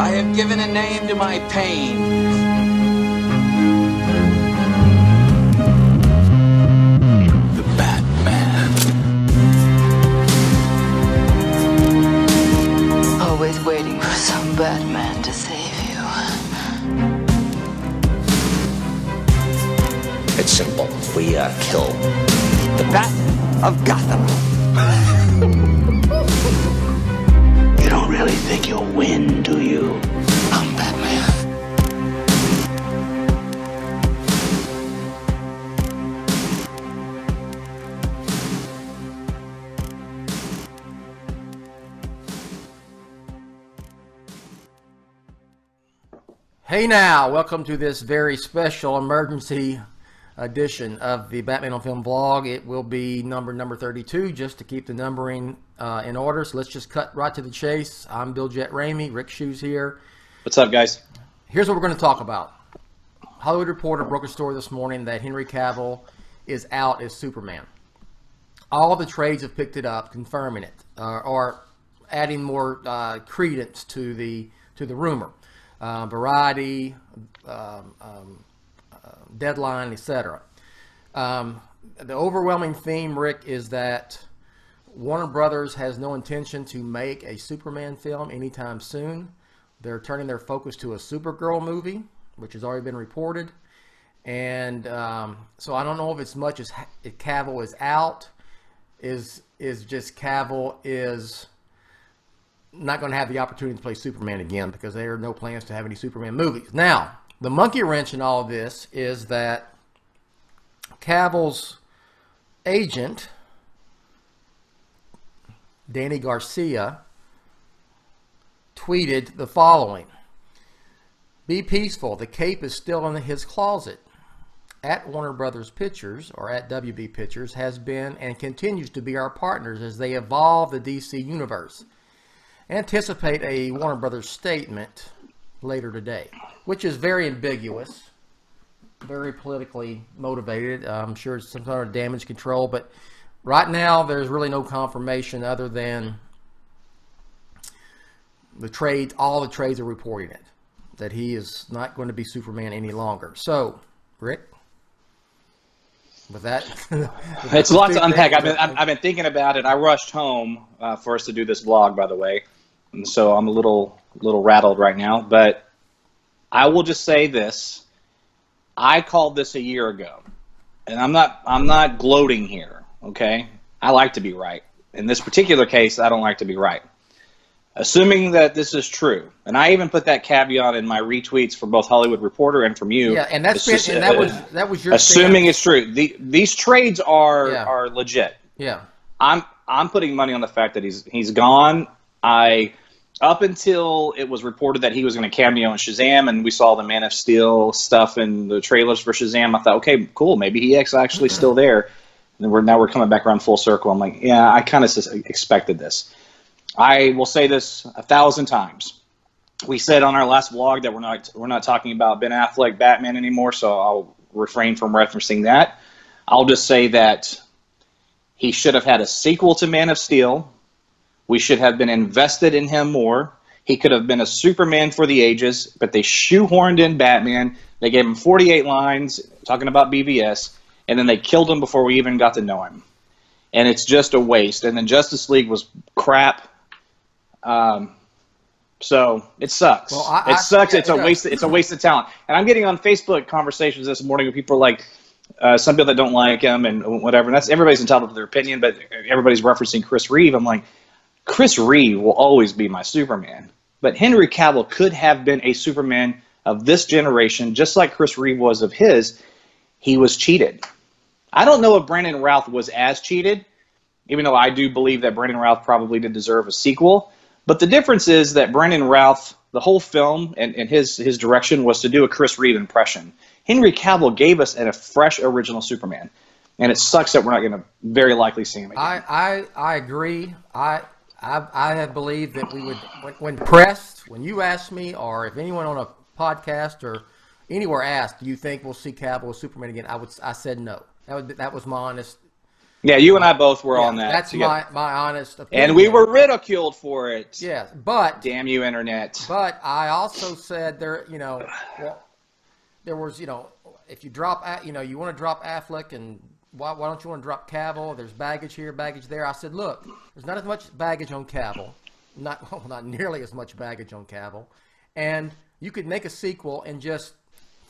I have given a name to my pain. The Batman. Always waiting for some Batman to save you. It's simple. We kill the Bat of Gotham. You don't really think you'll win, do you? I'm Batman. Hey now, welcome to this very special emergency edition of the Batman on Film vlog. It will be number 32, just to keep the numbering in order. So let's just cut right to the chase. I'm Jett, Ramey. Rick Shew's here. What's up, guys? Here's what we're going to talk about. Hollywood Reporter broke a story this morning that Henry Cavill is out as Superman. All the trades have picked it up, confirming it, or adding more credence to the rumor. Variety, Deadline, etc. The overwhelming theme, Rick, is that Warner Brothers has no intention to make a Superman film anytime soon. They're turning their focus to a Supergirl movie, which has already been reported. And so I don't know if it's much as if Cavill is out, is just Cavill is not going to have the opportunity to play Superman again, because there are no plans to have any Superman movies. Now, the monkey wrench in all of this is that Cavill's agent, Danny Garcia, tweeted the following: "Be peaceful. The cape is still in his closet. At Warner Brothers Pictures, or at WB Pictures, has been and continues to be our partners as they evolve the DC universe. Anticipate a Warner Brothers statement later today," which is very ambiguous, very politically motivated. I'm sure it's some sort of damage control, but right now there's really no confirmation other than the trades. All the trades are reporting it, that he is not going to be Superman any longer. So, Rick, with that, It's a lot to unpack. I've been thinking about it. I rushed home for us to do this vlog, by the way, and so I'm a little rattled right now. But I will just say this: I called this a year ago, and I'm not gloating here. Okay, I like to be right. In this particular case, I don't like to be right. Assuming that this is true, and I even put that caveat in my retweets for both Hollywood Reporter and from you. Yeah, and that was your assuming stance. it's true. These trades are legit. Yeah, I'm putting money on the fact that he's gone. Up until it was reported that he was going to cameo in Shazam, and we saw the Man of Steel stuff in the trailers for Shazam, I thought, okay, cool, maybe he is actually still there. And now we're coming back around full circle. I'm like, yeah, I kind of expected this. I will say this 1,000 times. We said on our last vlog that we're not talking about Ben Affleck Batman anymore, so I'll refrain from referencing that. I'll just say that he should have had a sequel to Man of Steel. We should have been invested in him more. He could have been a Superman for the ages, but they shoehorned in Batman. They gave him 48 lines talking about BVS, and then they killed him before we even got to know him. And it's just a waste. And then Justice League was crap. So it sucks. Well, it sucks. It's a waste. It's a waste of talent. And I'm getting on Facebook conversations this morning with people like some people that don't like him and whatever. And that's everybody's entitled to their opinion, but everybody's referencing Chris Reeve. I'm like, Chris Reeve will always be my Superman. But Henry Cavill could have been a Superman of this generation, just like Chris Reeve was of his. He was cheated. I don't know if Brandon Routh was as cheated, even though I do believe that Brandon Routh probably did deserve a sequel. But the difference is that Brandon Routh, the whole film and his direction was to do a Chris Reeve impression. Henry Cavill gave us a fresh original Superman. And it sucks that we're not going to very likely see him again. I agree. I have believed that we would, when pressed, when you asked me, or if anyone on a podcast or anywhere asked, do you think we'll see Cavill as Superman again? I said no. That was my honest Yeah, you and I both were on that. That's my honest opinion. And we were ridiculed for it. Yes, but damn you, internet. But I also said there, there was, if you drop, you want to drop Affleck, and why don't you want to drop Cavill? There's baggage here, baggage there. I said, look, there's not as much baggage on Cavill, not nearly as much baggage on Cavill, and you could make a sequel and just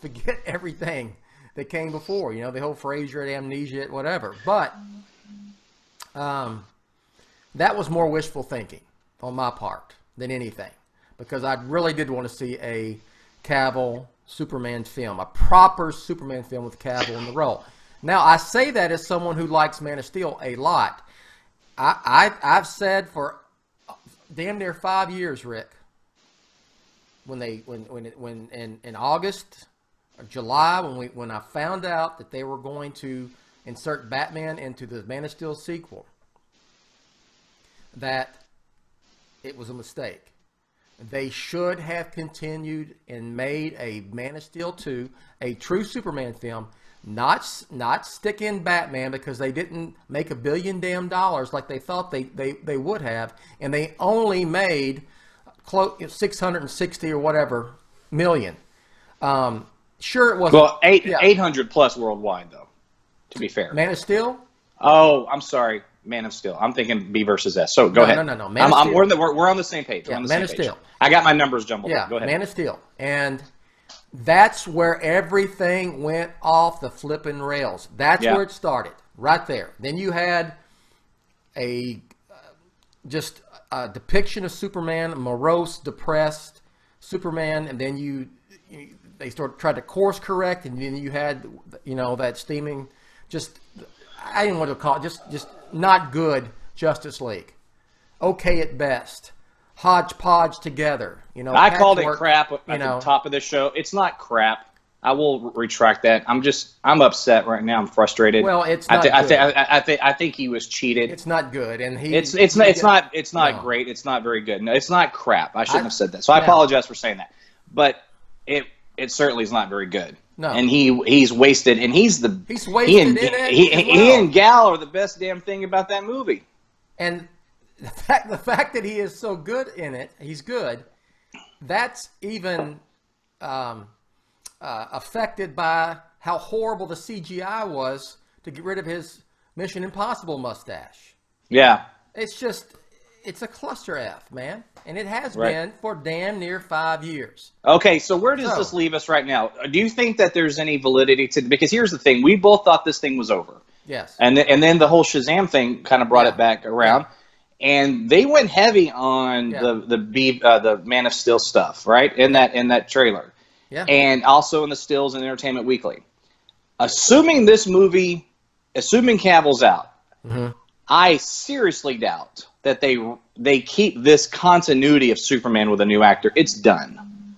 forget everything that came before, the whole Frazier amnesia, whatever. But that was more wishful thinking on my part than anything, because I really did want to see a Cavill Superman film, a proper Superman film with Cavill in the role. Now, I say that as someone who likes Man of Steel a lot. I've said for damn near 5 years, Rick, when in August or July, when I found out that they were going to insert Batman into the Man of Steel sequel, that it was a mistake. They should have continued and made a Man of Steel 2, a true Superman film, not stick in Batman, because they didn't make $1 billion like they thought they would have, and they only made close 660 or whatever million. Sure, it wasn't. Well, 800 plus worldwide, though, to be fair. Man of Steel? Oh, I'm sorry. Man of Steel. I'm thinking B versus S. So go ahead. No. We're on the same page. Yeah, Man of Steel. I got my numbers jumbled up. Go ahead. Man of Steel. And that's where everything went off the flipping rails. That's where it started, right there. Then you had just a depiction of Superman, morose, depressed Superman, and then they tried to course correct, and then you had that steaming, I didn't want to call it, just not good Justice League. Okay at best. Hodgepodge together. I called it crap at the top of the show. It's not crap. I will retract that. I'm upset right now. I'm frustrated. Well, it's not good. I think he was cheated. It's not good, and it's not great. It's not very good. No, it's not crap. I shouldn't have said that. So I apologize for saying that. But it certainly is not very good. No. And he's wasted, and he's wasted he and Gal are the best damn thing about that movie. And the fact that he is so good in it, he's good. That's even affected by how horrible the CGI was to get rid of his Mission Impossible mustache. Yeah. It's a cluster F, man. And it has been for damn near 5 years. Okay, so where does this leave us right now? Do you think that there's any validity to, because here's the thing, we both thought this thing was over. Yes. And then the whole Shazam thing kind of brought it back around. Yeah. And they went heavy on the Man of Steel stuff, right? In that trailer. Yeah. And also in the stills in Entertainment Weekly. Assuming Cavill's out, I seriously doubt that they keep this continuity of Superman with a new actor. It's done.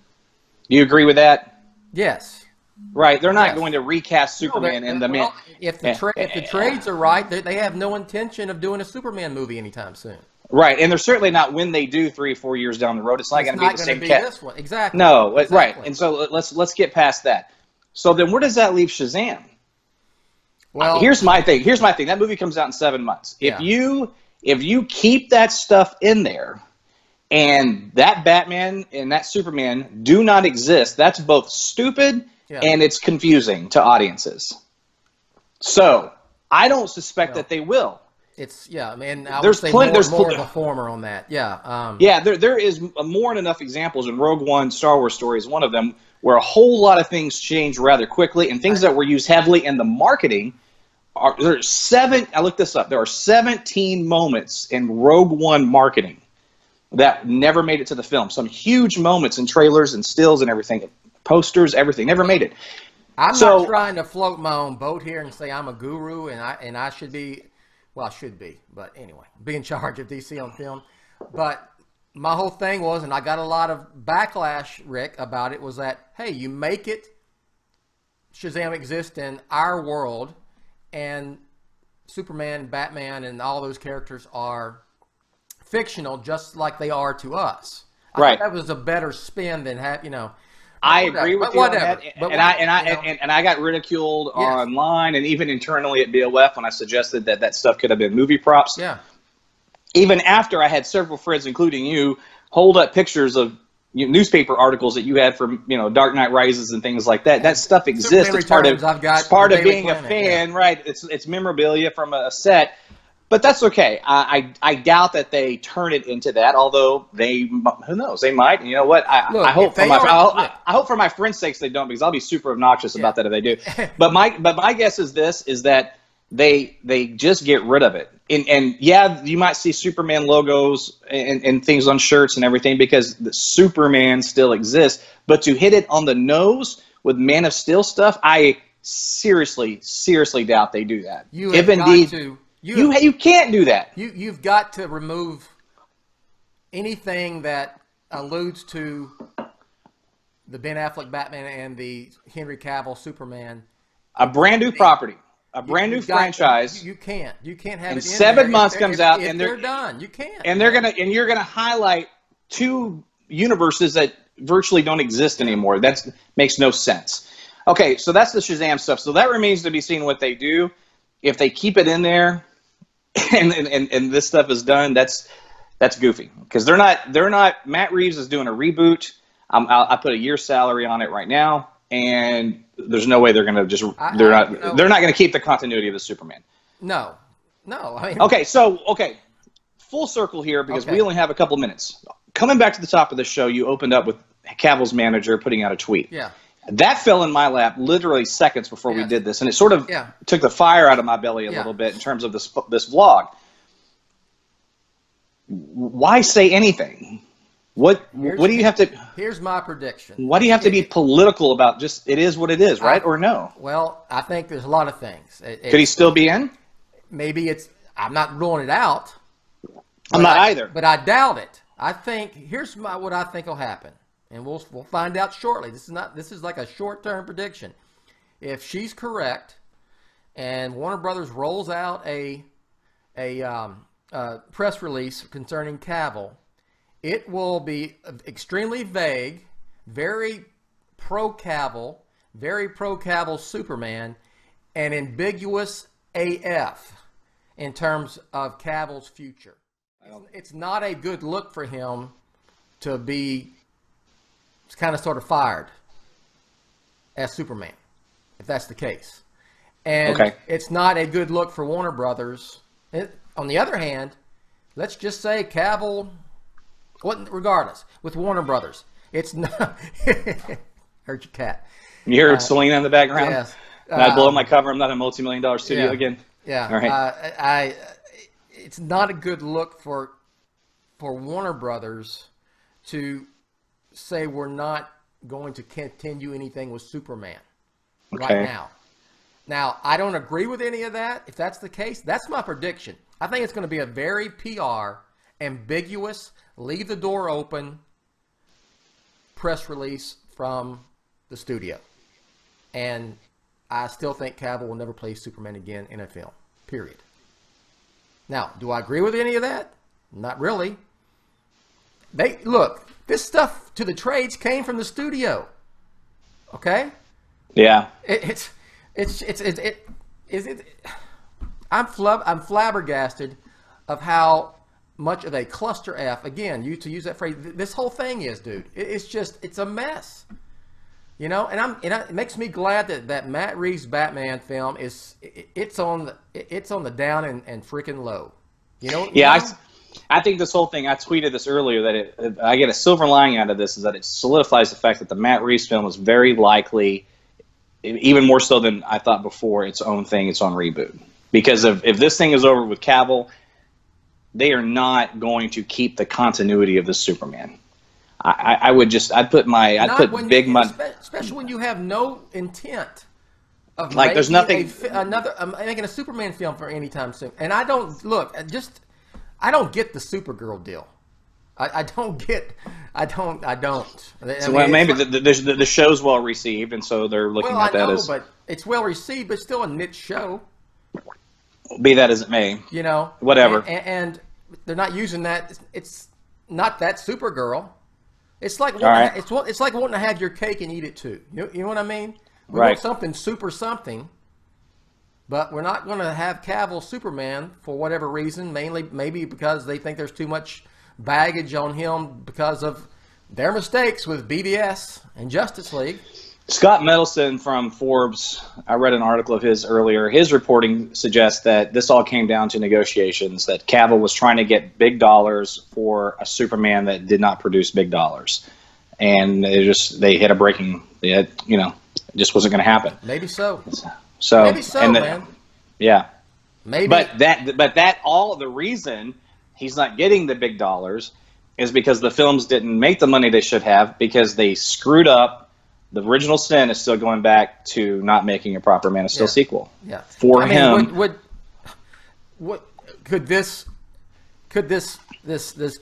Do you agree with that? Yes. Right. They're not going to recast Superman in the man. If the trades are right, they have no intention of doing a Superman movie anytime soon. Right, and they're certainly not when they do 3 or 4 years down the road. It's not going to be the same cast. This one. Exactly. No, right. And so let's get past that. So then, where does that leave Shazam? Well, here's my thing. That movie comes out in 7 months. If you keep that stuff in there, and that Batman and that Superman do not exist, that's both stupid and it's confusing to audiences. So I don't suspect that they will. I would say more of a former on that. There is more than enough examples, in Rogue One, Star Wars story is one of them, where a whole lot of things change rather quickly, and things that were used heavily in the marketing I looked this up. There are 17 moments in Rogue One marketing that never made it to the film. Some huge moments in trailers and stills and everything, posters, everything, never made it. I'm not trying to float my own boat here and say I'm a guru and I should be. Well, I should be, but anyway, be in charge of DC on film. But my whole thing was, and I got a lot of backlash, Rick, about it, was that, hey, you make it Shazam exist in our world, and Superman, Batman, and all those characters are fictional, just like they are to us. I think that was a better spin than I agree with you on that, But and I got ridiculed online and even internally at BOF when I suggested that stuff could have been movie props. Yeah. Even after I had several friends, including you, hold up pictures of newspaper articles that you had from Dark Knight Rises and things like that. That stuff exists. It's part of being a fan, right? It's memorabilia from a set. But that's okay. I doubt that they turn it into that. Although who knows? They might. You know what? I hope for my friends' sakes they don't, because I'll be super obnoxious about that if they do. But my guess is that they just get rid of it. And yeah, you might see Superman logos and things on shirts and everything because the Superman still exists. But to hit it on the nose with Man of Steel stuff, I seriously doubt they do that. You can't do that. You've got to remove anything that alludes to the Ben Affleck Batman and the Henry Cavill Superman. A brand new property, a brand new franchise. You can't have it in 7 months comes out and they're done. You can't. And you're gonna highlight two universes that virtually don't exist anymore. That makes no sense. Okay, so that's the Shazam stuff. So that remains to be seen what they do. If they keep it in there, and this stuff is done, that's goofy, because they're not. Matt Reeves is doing a reboot. I put a year's salary on it right now, and there's no way they're going to just they're not going to keep the continuity of the Superman. No. I mean, okay, full circle here, because we only have a couple minutes. Coming back to the top of the show, you opened up with Cavill's manager putting out a tweet. Yeah. That fell in my lap literally seconds before we did this, and it sort of took the fire out of my belly a little bit in terms of this vlog. Why say anything? What do you have to? Here's my prediction. Why do you have to be political about just it is what it is, right? Or no? Well, I think there's a lot of things. Could he still be in? Maybe I'm not ruling it out. I'm not either. But I doubt it. I think here's what I think will happen. And we'll find out shortly. This is like a short-term prediction. If she's correct, and Warner Brothers rolls out a press release concerning Cavill, it will be extremely vague, very pro-Cavill, Superman, and ambiguous AF in terms of Cavill's future. It's not a good look for him to be kind of sort of fired as Superman, if that's the case. And it's not a good look for Warner Brothers. On the other hand, let's just say Cavill, regardless, with Warner Brothers, it's not. Heard your cat. You heard Selena in the background? Yes. I'd blow my cover. I'm not a multi-million-dollar studio again. Yeah. All right. It's not a good look for Warner Brothers to say we're not going to continue anything with Superman right now. Now, I don't agree with any of that. If that's the case, that's my prediction. I think it's going to be a very PR, ambiguous, leave the door open press release from the studio. And I still think Cavill will never play Superman again in a film, period. Now, do I agree with any of that? Not really. Look, this stuff to the trades came from the studio. Okay? Yeah. I'm flabbergasted of how much of a cluster F, again, to use that phrase, this whole thing is, dude. It's a mess. You know, and it makes me glad that Matt Reeves' Batman film it's on the down and freaking low. You know? Yeah, I think this whole thing, I tweeted this earlier, that I get a silver lining out of this, is that it solidifies the fact that the Matt Reeves film is very likely, even more so than I thought before, its own thing, its own reboot. Because if this thing is over with Cavill, they are not going to keep the continuity of the Superman. I'd put big money, especially when you have no intent of like there's nothing making a Superman film for any time soon. And I don't get the Supergirl deal. I don't. So maybe the show's well received, and so they're looking at that as. But it's well received, but still a niche show. Be that as it may, you know, whatever. And they're not using that. It's not that Supergirl. It's like it's like wanting to have your cake and eat it too. You know what I mean? We want something super something, but we're not going to have Cavill Superman for whatever reason. Maybe because they think there's too much baggage on him because of their mistakes with BBS and Justice League. Scott Mendelson from Forbes, I read an article of his earlier. His reporting suggests that this all came down to negotiations, that Cavill was trying to get big dollars for a Superman that did not produce big dollars. And they hit a breaking, it just wasn't going to happen. Maybe so. Maybe so, man. Yeah. Maybe. But the reason he's not getting the big dollars is because the films didn't make the money they should have, because they screwed up. The original sin is still going back to not making a proper Man of Steel sequel. Yeah. For him, what could this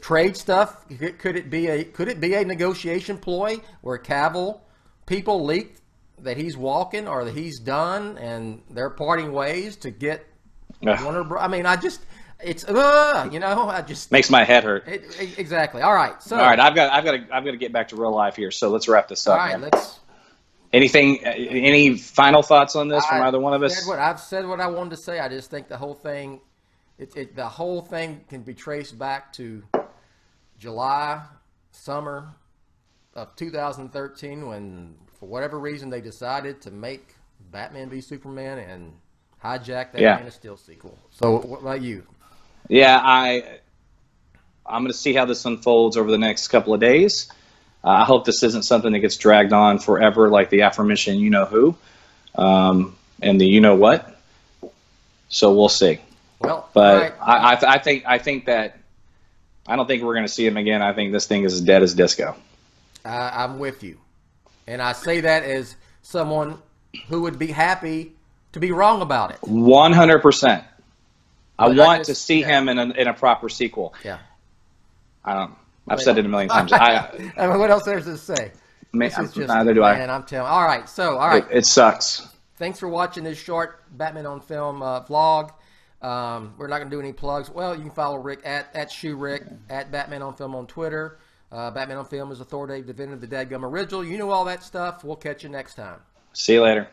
trade stuff? Could it be a negotiation ploy where Cavill people leaked that he's walking or that he's done, and they're parting ways to get Warner Bros. I mean, I just makes my head hurt. Exactly. All right. So I've got to get back to real life here. So let's wrap this up. All right. Man. Any final thoughts on this from either one of us? I've said what I wanted to say. I just think the whole thing, the whole thing can be traced back to summer of 2013, when for whatever reason they decided to make Batman v Superman and hijack that Man of Steel sequel. So what about you? Yeah, I'm going to see how this unfolds over the next couple of days. I hope this isn't something that gets dragged on forever, like the aforementioned you-know-who and the you-know-what. So we'll see. Well, but right. I think that I don't think we're going to see him again. I think this thing is as dead as disco. I'm with you. And I say that as someone who would be happy to be wrong about it. 100%. I want to see him in a proper sequel. Yeah. I've said it a million times. I mean, what else there's to say? Neither do I. Man, I'm telling. All right. It sucks. Thanks for watching this short Batman on Film vlog. We're not going to do any plugs. Well, you can follow Rick at Shew Rick, at Batman on Film on Twitter. Batman on Film is authoritative, definitive, the dadgum original. You know all that stuff. We'll catch you next time. See you later.